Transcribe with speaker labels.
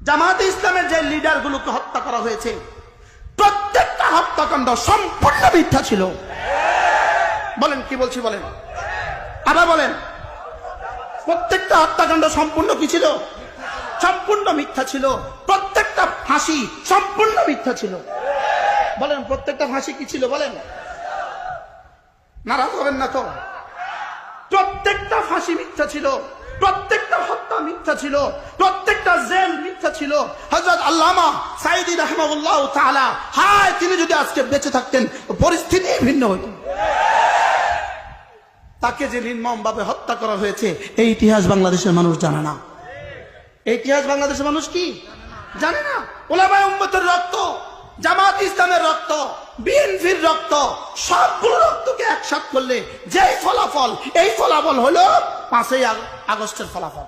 Speaker 1: জামায়াতে ইসলামের যে লিডারগুলোকে হত্যা করা হয়েছে প্রত্যেকটা হত্যাকাণ্ড সম্পূর্ণ মিথ্যা ছিল। বলেন কি বলছি বলেন, আবার বলেন। প্রত্যেকটা হত্যাকাণ্ড সম্পূর্ণ কি ছিল? সম্পূর্ণ মিথ্যা ছিল। প্রত্যেকটা ফাঁসি সম্পূর্ণ মিথ্যা ছিল। বলেন প্রত্যেকটা ফাঁসি কি ছিল? বলেন, নারাজ হবেন না তো। প্রত্যেকটা ফাঁসি মিথ্যা ছিল, প্রত্যেকটা হত্যা মিথ্যা ছিল, প্রত্যেকটা জেল মিথ্যা ছিল। হযরত আল্লামা সাঈদী রাহিমাহুল্লাহ তাআলা, হায় তিনি যদি আজকে বেঁচে থাকতেন পরিস্থিতি ভিন্ন হতো। তাকে যে নির্মমভাবে হত্যা করা হয়েছে এই ইতিহাস বাংলাদেশের মানুষ জানে না। এই ইতিহাস বাংলাদেশের মানুষ কি জানে না? উলামায়ে উম্মতের রক্ত, জামাত ইসলামের রক্ত, বিএনপির রক্ত, সবগুলো রক্তকে একসাথে করলে যে ফলাফল, এই ফলাফল হলো 5ই আগস্টের ফলাফল।